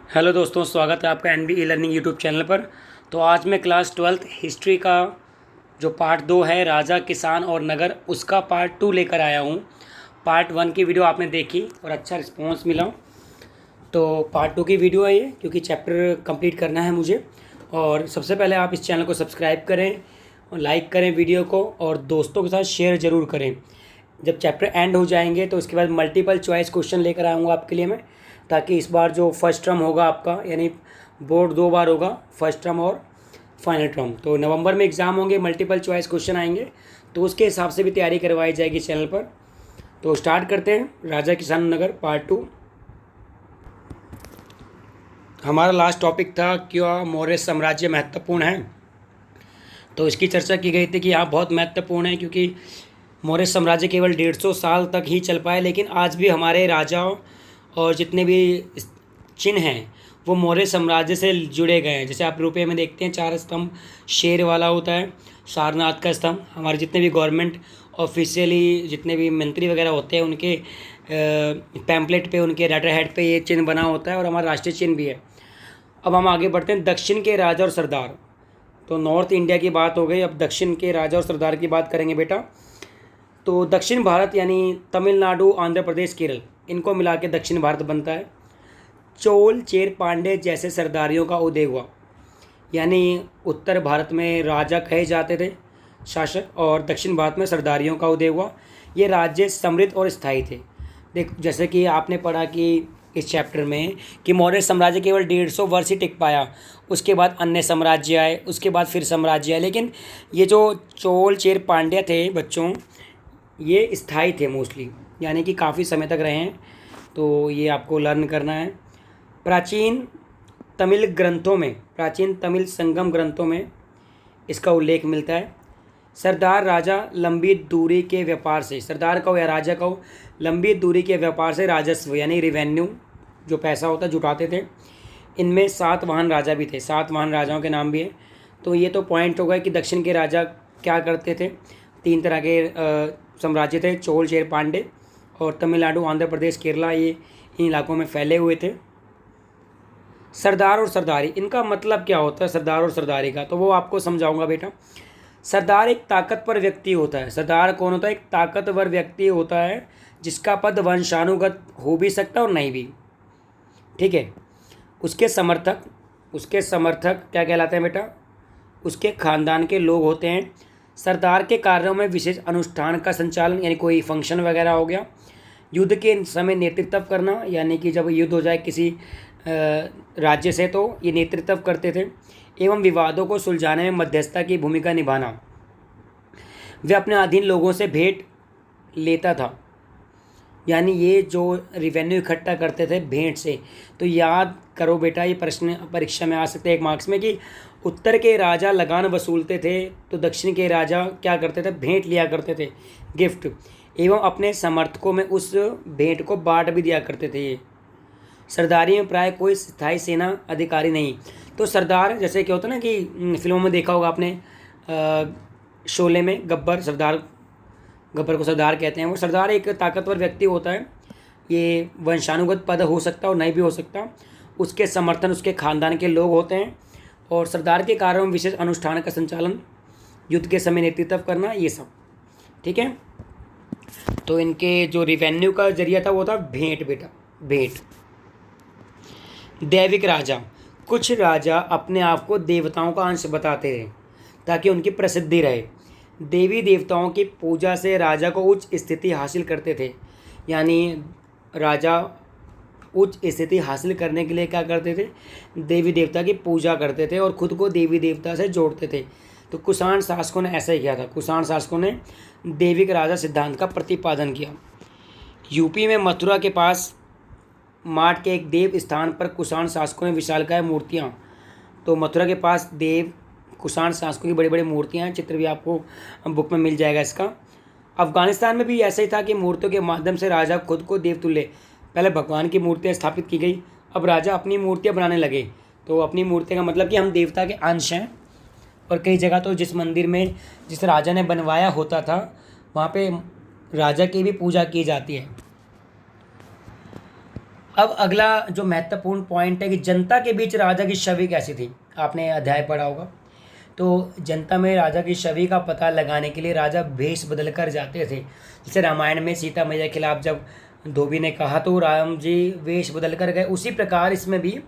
Hello दोस्तों, स्वागत है आपका N B E learning YouTube channel पर। तो आज मैं क्लास 12th हिस्ट्री का जो पार्ट 2 है, राजा किसान और नगर, उसका पार्ट 2 लेकर आया हूँ। पार्ट 1 की वीडियो आपने देखी और अच्छा रिस्पॉन्स मिला, तो पार्ट 2 की वीडियो है ये, क्योंकि चैप्टर कंप्लीट करना है मुझे। और सबसे पहले आप इस चैनल को सब्सक्राइब करें और लाइक करें वीडियो को, और दोस्तों के साथ शेयर ज़रूर करें। जब चैप्टर एंड हो जाएंगे तो उसके बाद मल्टीपल चॉइस क्वेश्चन लेकर आऊँगा आपके लिए मैं, ताकि इस बार जो फर्स्ट टर्म होगा आपका, यानी बोर्ड 2 बार होगा, फर्स्ट टर्म और फाइनल टर्म। तो नवंबर में एग्ज़ाम होंगे, मल्टीपल चॉइस क्वेश्चन आएंगे, तो उसके हिसाब से भी तैयारी करवाई जाएगी चैनल पर। तो स्टार्ट करते हैं राजा किसान नगर पार्ट 2। हमारा लास्ट टॉपिक था क्यों मौर्य साम्राज्य महत्वपूर्ण है। तो इसकी चर्चा की गई थी कि यहाँ बहुत महत्वपूर्ण है, क्योंकि मौर्य साम्राज्य केवल 150 साल तक ही चल पाए, लेकिन आज भी हमारे राजाओं और जितने भी चिन्ह हैं वो मौर्य साम्राज्य से जुड़े गए हैं। जैसे आप रुपये में देखते हैं 4 स्तंभ शेर वाला होता है, सारनाथ का स्तंभ। हमारे जितने भी गवर्नमेंट ऑफिशियली जितने भी मंत्री वगैरह होते हैं, उनके पैम्पलेट पे, उनके लेटर हेड पे ये चिन्ह बना होता है, और हमारा राष्ट्रीय चिन्ह भी है। अब हम आगे बढ़ते हैं, दक्षिण के राजा और सरदार। तो नॉर्थ इंडिया की बात हो गई, अब दक्षिण के राजा और सरदार की बात करेंगे बेटा। तो दक्षिण भारत यानी तमिलनाडु, आंध्र प्रदेश, केरल, इनको मिला के दक्षिण भारत बनता है। चोल, चेर, पांडे जैसे सरदारियों का उदय हुआ, यानी उत्तर भारत में राजा कहे जाते थे शासक, और दक्षिण भारत में सरदारियों का उदय हुआ। ये राज्य समृद्ध और स्थायी थे। देख, जैसे कि आपने पढ़ा कि इस चैप्टर में कि मौर्य साम्राज्य केवल 150 वर्ष ही टिक पाया, उसके बाद अन्य साम्राज्य आए, उसके बाद फिर साम्राज्य आए। लेकिन ये जो चोल, चेर, पांड्या थे बच्चों, ये स्थायी थे मोस्टली, यानी कि काफ़ी समय तक रहे हैं। तो ये आपको लर्न करना है। प्राचीन तमिल ग्रंथों में, प्राचीन तमिल संगम ग्रंथों में इसका उल्लेख मिलता है। सरदार राजा लंबी दूरी के व्यापार से, सरदार कहो या राजा कहो, लंबी दूरी के व्यापार से राजस्व यानी रिवेन्यू, जो पैसा होता है, जुटाते थे। इनमें 7 वाहन राजा भी थे, 7 वाहन राजाओं के नाम भी है। तो ये तो पॉइंट हो गया कि दक्षिण के राजा क्या करते थे। 3 तरह के साम्राज्य थे, चोल, चेर, पांडे, और तमिलनाडु, आंध्र प्रदेश, केरला, ये इन इलाकों में फैले हुए थे। सरदार और सरदारी, इनका मतलब क्या होता है सरदार और सरदारी का, तो वो आपको समझाऊंगा बेटा। सरदार एक ताकतवर व्यक्ति होता है। सरदार कौन होता है? एक ताकतवर व्यक्ति होता है जिसका पद वंशानुगत हो भी सकता है और नहीं भी, ठीक है। उसके समर्थक क्या कहलाते हैं बेटा? उसके खानदान के लोग होते हैं। सरदार के कार्यों में विशेष अनुष्ठान का संचालन, यानी कोई फंक्शन वगैरह हो गया। युद्ध के समय नेतृत्व करना, यानी कि जब युद्ध हो जाए किसी राज्य से तो ये नेतृत्व करते थे। एवं विवादों को सुलझाने में मध्यस्थता की भूमिका निभाना। वे अपने अधीन लोगों से भेंट लेता था, यानी ये जो रिवेन्यू इकट्ठा करते थे भेंट से। तो याद करो बेटा, ये प्रश्न परीक्षा में आ सकते हैं 1 मार्क्स में, कि उत्तर के राजा लगान वसूलते थे, तो दक्षिण के राजा क्या करते थे? भेंट लिया करते थे, गिफ्ट, एवं अपने समर्थकों में उस भेंट को बांट भी दिया करते थे। ये सरदारी में प्राय कोई स्थायी सेना अधिकारी नहीं। तो सरदार, जैसे क्या होता है ना कि फिल्मों में देखा होगा आपने, शोले में गब्बर, गब्बर को सरदार कहते हैं। वो सरदार एक ताकतवर व्यक्ति होता है। ये वंशानुगत पद हो सकता है और नहीं भी हो सकता। उसके समर्थन उसके खानदान के लोग होते हैं। और सरदार के कार्यों में विशेष अनुष्ठान का संचालन, युद्ध के समय नेतृत्व करना, ये सब, ठीक है। तो इनके जो रिवेन्यू का जरिया था वो था भेंट बेटा, भेंट। दैविक राजा, कुछ राजा अपने आप को देवताओं का अंश बताते थे ताकि उनकी प्रसिद्धि रहे। देवी देवताओं की पूजा से राजा को उच्च स्थिति हासिल करते थे, यानी राजा उच्च स्थिति हासिल करने के लिए क्या करते थे? देवी देवता की पूजा करते थे और खुद को देवी देवता से जोड़ते थे। तो कुषाण शासकों ने ऐसा ही किया था। कुषाण शासकों ने देविक राजा सिद्धांत का प्रतिपादन किया। यूपी में मथुरा के पास माट के एक देव स्थान पर कुषाण शासकों ने विशालकाय मूर्तियाँ, तो मथुरा के पास देव कुषाण शासकों की बड़ी बड़ी मूर्तियाँ हैं, चित्र भी आपको बुक में मिल जाएगा इसका। अफगानिस्तान में भी ऐसा ही था कि मूर्तियों के माध्यम से राजा खुद को देवतुल्य, पहले भगवान की मूर्तियाँ स्थापित की गई, अब राजा अपनी मूर्तियाँ बनाने लगे। तो अपनी मूर्तियाँ का मतलब कि हम देवता के अंश हैं। और कई जगह तो जिस मंदिर में जिस राजा ने बनवाया होता था, वहाँ पे राजा की भी पूजा की जाती है। अब अगला जो महत्वपूर्ण पॉइंट है कि जनता के बीच राजा की छवि कैसी थी। आपने अध्याय पढ़ा होगा। तो जनता में राजा की छवि का पता लगाने के लिए राजा भेष बदल कर जाते थे। जैसे रामायण में सीता मैया के खिलाफ जब धोबी ने कहा तो राम जी वेश बदल कर गए, उसी प्रकार इसमें भी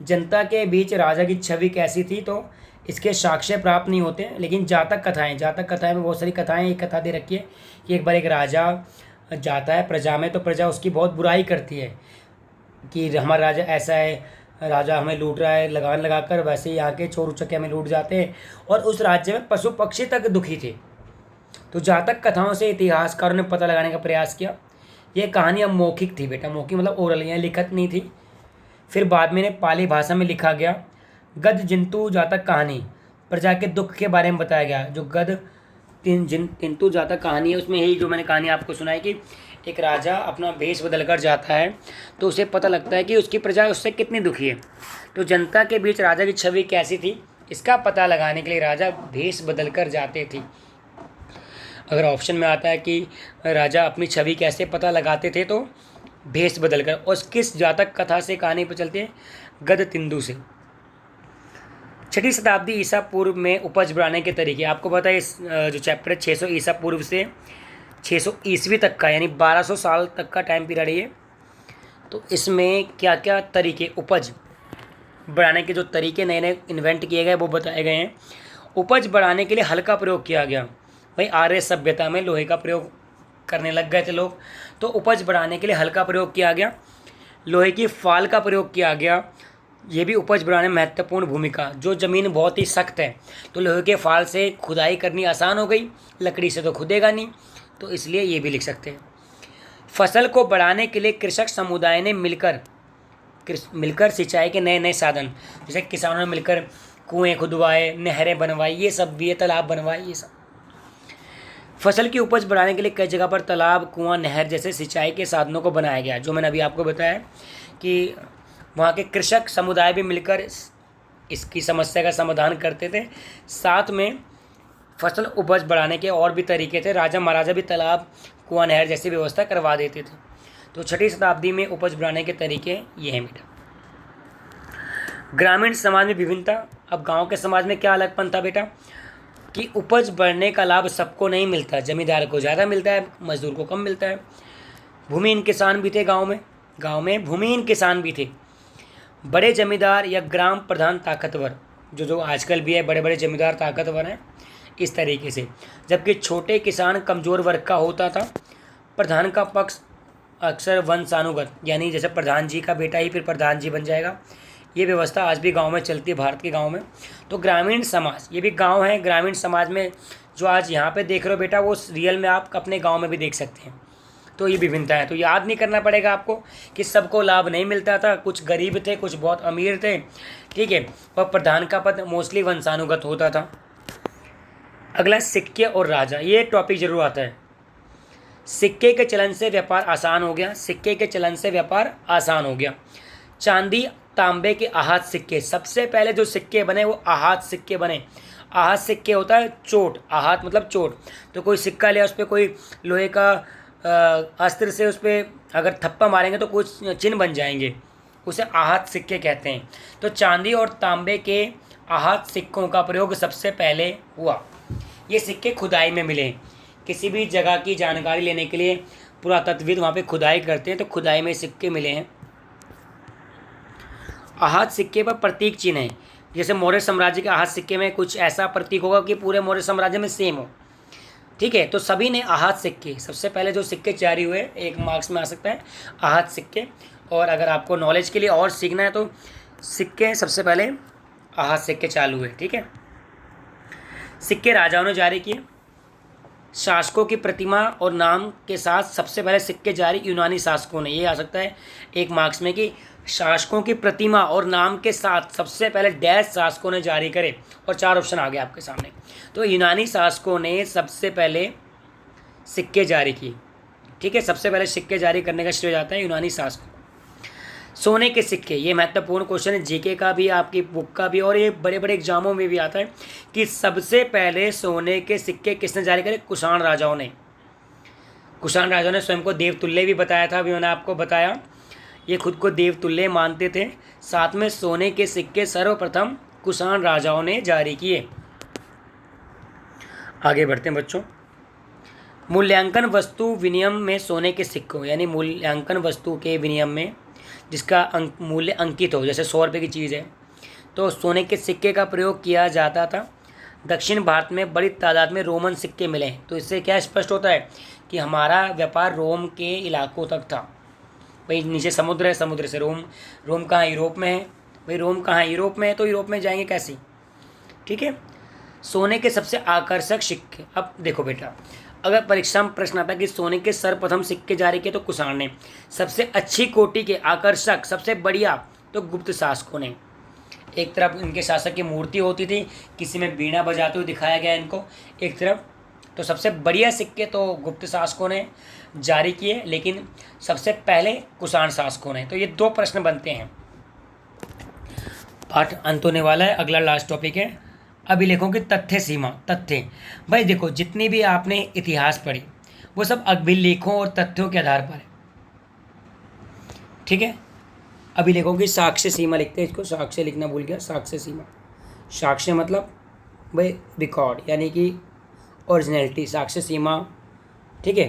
जनता के बीच राजा की छवि कैसी थी तो इसके साक्ष्य प्राप्त नहीं होते। लेकिन जातक कथाएं में बहुत सारी कथाएं, एक कथा दे रखी है कि एक बार एक राजा जाता है प्रजा में, तो प्रजा उसकी बहुत बुराई करती है कि हमारा राजा ऐसा है, राजा हमें लूट रहा है, लगान लगाकर, वैसे ही यहाँ के चोर उचक्के हमें लूट जाते हैं। और उस राज्य में पशु पक्षी तक दुखी थे। तो जातक कथाओं से इतिहासकारों ने पता लगाने का प्रयास किया। ये कहानी अब मौखिक थी बेटा, मौखिक मतलब ओरल, यहाँ लिखत नहीं थी। फिर बाद में इन्हें पाली भाषा में लिखा गया। गद जिंतु जातक कहानी, प्रजा के दुख के बारे में बताया गया। जो गद तिंतु जातक कहानी है उसमें यही जो मैंने कहानी आपको सुनाई कि एक राजा अपना भेष बदल कर जाता है तो उसे पता लगता है कि उसकी प्रजा उससे कितनी दुखी है। तो जनता के बीच राजा की छवि कैसी थी इसका पता लगाने के लिए राजा भेष बदल कर जाते थे। अगर ऑप्शन में आता है कि राजा अपनी छवि कैसे पता लगाते थे तो भेष बदल कर। और किस जातक कथा से कहानी पर चलते हैं, गद तिंदु से। 6वीं शताब्दी ईसा पूर्व में उपज बढ़ाने के तरीके। आपको पता है इस जो चैप्टर है 600 ईसा पूर्व से 600 ईस्वी तक का, यानी 1200 साल तक का टाइम पीरियड है ये। तो इसमें क्या क्या तरीके उपज बढ़ाने के जो तरीके नए नए इन्वेंट किए गए वो बताए गए हैं। उपज बढ़ाने के लिए हल का प्रयोग किया गया। भाई आर्य सभ्यता में लोहे का प्रयोग करने लग गए थे लोग, तो उपज बढ़ाने के लिए हल का प्रयोग किया गया। लोहे की फाल का प्रयोग किया गया, ये भी उपज बढ़ाने में महत्वपूर्ण भूमिका। जो ज़मीन बहुत ही सख्त है तो लोहे के फाल से खुदाई करनी आसान हो गई, लकड़ी से तो खुदेगा नहीं, तो इसलिए ये भी लिख सकते हैं। फसल को बढ़ाने के लिए कृषक समुदाय ने मिलकर सिंचाई के नए नए साधन, जैसे किसानों ने मिलकर कुएं खुदवाए, नहरें बनवाई, ये सब भी है, तालाब बनवाए, ये सब। फसल की उपज बढ़ाने के लिए कई जगह पर तालाब, कुआं, नहर जैसे सिंचाई के साधनों को बनाया गया। जो मैंने अभी आपको बताया कि वहाँ के कृषक समुदाय भी मिलकर इसकी समस्या का समाधान करते थे। साथ में फसल उपज बढ़ाने के और भी तरीके थे। राजा महाराजा भी तालाब, कुआं, नहर जैसी व्यवस्था करवा देते थे। तो 6वीं शताब्दी में उपज बढ़ाने के तरीके ये हैं बेटा। ग्रामीण समाज में विभिन्नता। अब गांव के समाज में क्या अलगपन था बेटा कि उपज बढ़ने का लाभ सबको नहीं मिलता, जमींदार को ज़्यादा मिलता है, मजदूर को कम मिलता है। भूमिहीन किसान भी थे गाँव में भूमिहीन किसान भी थे। बड़े जमींदार या ग्राम प्रधान ताकतवर, जो आजकल भी है, बड़े बड़े जमींदार ताकतवर हैं इस तरीके से। जबकि छोटे किसान कमज़ोर वर्ग का होता था। प्रधान का पक्ष अक्सर वंशानुगत, यानी जैसे प्रधान जी का बेटा ही फिर प्रधान जी बन जाएगा। ये व्यवस्था आज भी गांव में चलती है, भारत के गांव में। तो ग्रामीण समाज, ये भी गांव है। ग्रामीण समाज में जो आज यहाँ पे देख रहे हो बेटा वो रियल में आप अपने गाँव में भी देख सकते हैं। तो ये विभिन्नता है। तो याद नहीं करना पड़ेगा आपको कि सबको लाभ नहीं मिलता था, कुछ गरीब थे, कुछ बहुत अमीर थे, ठीक है। और प्रधान का पद मोस्टली वंशानुगत होता था। अगला सिक्के और राजा, ये टॉपिक जरूर आता है। सिक्के के चलन से व्यापार आसान हो गया। चांदी, तांबे के आहत सिक्के, सबसे पहले जो सिक्के बने वो आहत सिक्के बने। आहत सिक्के होता है चोट, आहत मतलब चोट। तो कोई सिक्का लिया, उस पर कोई लोहे का अस्त्र से उस पर अगर थप्पा मारेंगे तो कुछ चिन्ह बन जाएंगे, उसे आहत सिक्के कहते हैं। तो चांदी और तांबे के आहत सिक्कों का प्रयोग सबसे पहले हुआ। ये सिक्के खुदाई में मिले। किसी भी जगह की जानकारी लेने के लिए पुरातत्वविद वहाँ पे खुदाई करते हैं, तो खुदाई में सिक्के मिले हैं। आहत सिक्के पर प्रतीक चिन्ह है। जैसे मौर्य साम्राज्य के आहत सिक्के में कुछ ऐसा प्रतीक होगा कि पूरे मौर्य साम्राज्य में सेम हो, ठीक है। तो सभी ने आहत सिक्के, सबसे पहले जो सिक्के जारी हुए, एक मार्क्स में आ सकता है आहत सिक्के। और अगर आपको नॉलेज के लिए और सीखना है तो सिक्के सबसे पहले आहत सिक्के चालू हुए, ठीक है। सिक्के राजाओं ने जारी किए। शासकों की प्रतिमा और नाम के साथ सबसे पहले सिक्के जारी यूनानी शासकों ने। ये आ सकता है एक मार्क्स में कि शासकों की प्रतिमा और नाम के साथ सबसे पहले डैश शासकों ने जारी करे। और 4 ऑप्शन आ गए आपके सामने। तो यूनानी शासकों ने सबसे पहले सिक्के जारी किए, ठीक है। सबसे पहले सिक्के जारी करने का श्रेय जाता है यूनानी शासकों। सोने के सिक्के, ये महत्वपूर्ण क्वेश्चन है, जीके का भी, आपकी बुक का भी, और ये बड़े बड़े एग्जामों में भी आता है कि सबसे पहले सोने के सिक्के किसने जारी करे? कुषाण राजाओं ने। कुषाण राजाओं ने स्वयं को देवतुल्य भी बताया था, अभी मैंने आपको बताया। ये खुद को देवतुल्य मानते थे। साथ में सोने के सिक्के सर्वप्रथम कुषाण राजाओं ने जारी किए। आगे बढ़ते हैं बच्चों। मूल्यांकन वस्तु विनिमय में सोने के सिक्कों, यानी मूल्यांकन वस्तु के विनिमय में जिसका मूल्य अंकित हो, जैसे 100 रुपये की चीज़ है तो सोने के सिक्के का प्रयोग किया जाता था। दक्षिण भारत में बड़ी तादाद में रोमन सिक्के मिले हैं। तो इससे क्या स्पष्ट होता है कि हमारा व्यापार रोम के इलाकों तक था। भाई नीचे समुद्र है, समुद्र से रोम, रोम कहाँ यूरोप में है, भाई रोम कहाँ यूरोप में है, तो यूरोप में जाएंगे कैसे। ठीक है। सोने के सबसे आकर्षक सिक्के। अब देखो बेटा, अगर परीक्षा में प्रश्न आता कि सोने के सर्वप्रथम सिक्के जारी किए तो कुषाण ने, सबसे अच्छी कोटि के आकर्षक सबसे बढ़िया तो गुप्त शासकों ने। एक तरफ इनके शासक की मूर्ति होती थी, किसी में बीणा बजाते हुए दिखाया गया इनको एक तरफ। तो सबसे बढ़िया सिक्के तो गुप्त शासकों ने जारी किए, लेकिन सबसे पहले कुषाण शासकों ने। तो ये 2 प्रश्न बनते हैं। पाठ अंत होने वाला है। अगला लास्ट टॉपिक है अभिलेखों की तथ्य सीमा। तथ्य, भाई देखो जितनी भी आपने इतिहास पढ़ी वो सब अभिलेखों और तथ्यों के आधार पर है। ठीक है। अभिलेखों की साक्ष्य सीमा लिखते हैं, इसको साक्ष्य लिखना भूल गया। साक्ष्य सीमा, साक्ष्य मतलब भाई रिकॉर्ड, यानी कि ओरिजिनलिटी। साक्ष्य सीमा, ठीक है।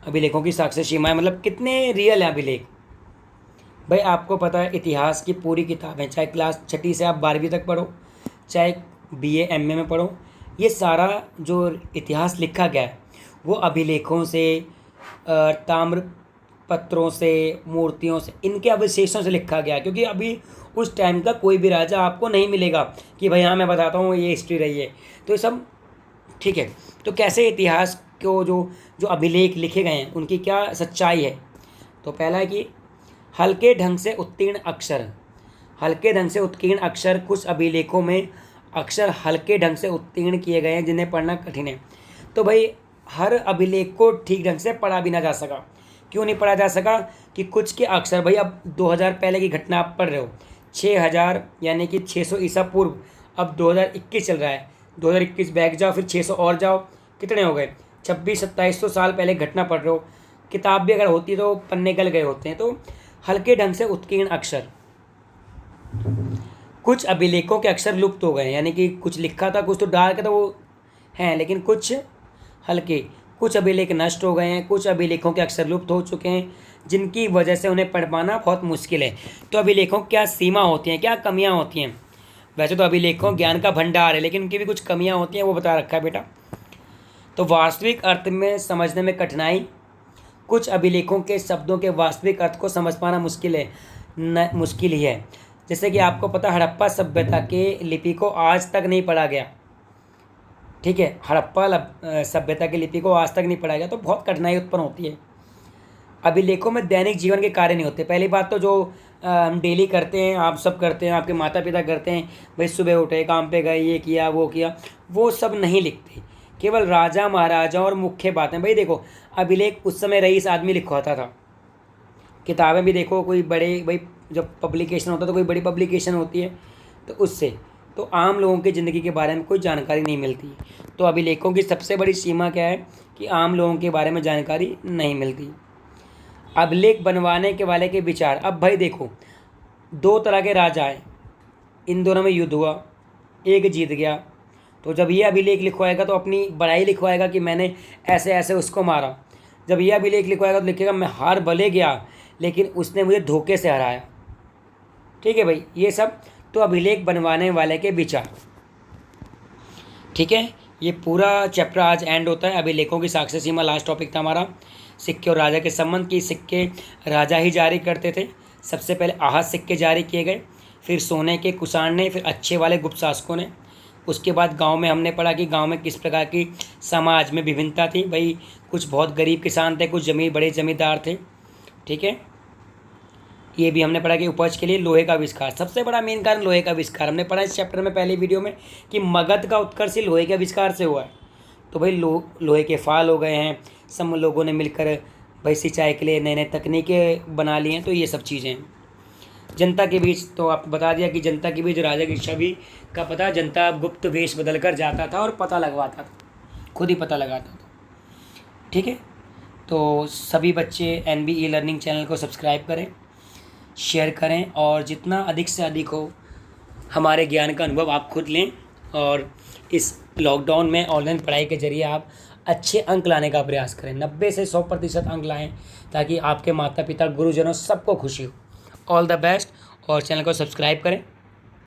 अभिलेखों की साक्ष्य सीमा मतलब कितने रियल है अभिलेख। भाई आपको पता है इतिहास की पूरी किताबें, चाहे क्लास 6ठी से आप 12वीं तक पढ़ो, चाहे BA MA में पढ़ो, ये सारा जो इतिहास लिखा गया है वो अभिलेखों से, ताम्र पत्रों से, मूर्तियों से, इनके अवशेषों से लिखा गया। क्योंकि अभी उस टाइम का कोई भी राजा आपको नहीं मिलेगा कि भाई हाँ मैं बताता हूँ ये हिस्ट्री रही है, तो ये सब ठीक है। तो कैसे इतिहास को जो अभिलेख लिखे गए हैं उनकी क्या सच्चाई है। तो पहला है कि हल्के ढंग से उत्कीर्ण अक्षर। हल्के ढंग से उत्कीर्ण अक्षर, कुछ अभिलेखों में अक्षर हल्के ढंग से उत्कीर्ण किए गए हैं जिन्हें पढ़ना कठिन है। तो भाई हर अभिलेख को ठीक ढंग से पढ़ा भी ना जा सका। क्यों नहीं पढ़ा जा सका कि कुछ के अक्षर, भाई अब 2000 पहले की घटना आप पढ़ रहे हो, 6000 यानी कि 600 ईसा पूर्व, अब 2021 चल रहा है, 2021 बैक जाओ, फिर 600 और जाओ, कितने हो गए, 2600-2700 साल पहले घटना पढ़ रहे हो। किताब भी अगर होती तो पन्ने गल गए होते हैं। तो हल्के ढंग से उत्कीर्ण अक्षर, कुछ अभिलेखों के अक्षर लुप्त हो गए, यानी कि कुछ लिखा था, कुछ तो डाल के तो वो हैं, लेकिन कुछ हल्के, कुछ अभिलेख नष्ट हो गए हैं, कुछ अभिलेखों के अक्षर लुप्त हो चुके हैं जिनकी वजह से उन्हें पढ़ पाना बहुत मुश्किल है। तो अभिलेखों क्या सीमा होती हैं, क्या कमियां होती हैं। वैसे तो अभिलेखों ज्ञान का भंडार है, लेकिन उनकी भी कुछ कमियां होती हैं, वो बता रखा है बेटा। तो वास्तविक अर्थ में समझने में कठिनाई, कुछ अभिलेखों के शब्दों के वास्तविक अर्थ को समझ पाना मुश्किल ही है। जैसे कि आपको पता हड़प्पा सभ्यता के लिपि को आज तक नहीं पढ़ा गया। ठीक है, हड़प्पा सभ्यता की लिपि को आज तक नहीं पढ़ा गया, तो बहुत कठिनाई उत्पन्न होती है। अभिलेखों में दैनिक जीवन के कार्य नहीं होते। पहली बात तो जो हम डेली करते हैं, आप सब करते हैं, आपके माता पिता करते हैं, भाई सुबह उठे, काम पे गए, ये किया वो किया, वो सब नहीं लिखते। केवल राजा महाराजा और मुख्य बातें। भाई देखो अभिलेख उस समय रईस आदमी लिखवाता था। किताबें भी देखो, कोई बड़े, भाई जब पब्लिकेशन होता है तो कोई बड़ी पब्लिकेशन होती है, तो उससे तो आम लोगों की ज़िंदगी के बारे में कोई जानकारी नहीं मिलती। तो अभिलेखों की सबसे बड़ी सीमा क्या है कि आम लोगों के बारे में जानकारी नहीं मिलती। अभिलेख बनवाने के वाले के विचार। अब भाई देखो 2 तरह के राजा हैं, इन दोनों में युद्ध हुआ, एक जीत गया, तो जब ये अभिलेख लिखवाएगा तो अपनी बड़ाई लिखवाएगा कि मैंने ऐसे ऐसे उसको मारा। जब ये अभिलेख लिखवाएगा तो लिखेगा मैं हार भले गया लेकिन उसने मुझे धोखे से हराया। ठीक है भाई, ये सब तो अभिलेख बनवाने वाले के विचार। ठीक है, ये पूरा चैप्टर आज एंड होता है। अभिलेखों की साक्ष्य सीमा लास्ट टॉपिक था हमारा। सिक्के और राजा के संबंध की। सिक्के राजा ही जारी करते थे। सबसे पहले आहत सिक्के जारी किए गए, फिर सोने के कुषाण ने, फिर अच्छे वाले गुप्त शासकों ने। उसके बाद गांव में हमने पढ़ा कि गांव में किस प्रकार की समाज में विभिन्नता थी। भाई कुछ बहुत गरीब किसान थे, कुछ बड़े जमींदार थे। ठीक है, ये भी हमने पढ़ा कि उपज के लिए लोहे का आविष्कार, सबसे बड़ा मेन कारण लोहे का आविष्कार। हमने पढ़ा इस चैप्टर में पहले वीडियो में कि मगध का उत्कर्ष लोहे के आविष्कार से हुआ है। तो भाई लोहे के फाल हो गए हैं, सब लोगों ने मिलकर भाई सिंचाई के लिए नए नए तकनीकें बना ली हैं। तो ये सब चीज़ें हैं। जनता के बीच तो आपको बता दिया कि जनता के बीच राजा की छवि का पता, जनता गुप्त वेश बदल कर जाता था और पता लगवाता था, खुद ही पता लगाता था। ठीक है, तो सभी बच्चे NB लर्निंग चैनल को सब्सक्राइब करें, शेयर करें और जितना अधिक से अधिक हो हमारे ज्ञान का अनुभव आप खुद लें और इस लॉकडाउन में ऑनलाइन पढ़ाई के ज़रिए आप अच्छे अंक लाने का प्रयास करें। 90 से 100% अंक लाएं ताकि आपके माता पिता, गुरुजनों सबको खुशी हो। ऑल द बेस्ट और चैनल को सब्सक्राइब करें।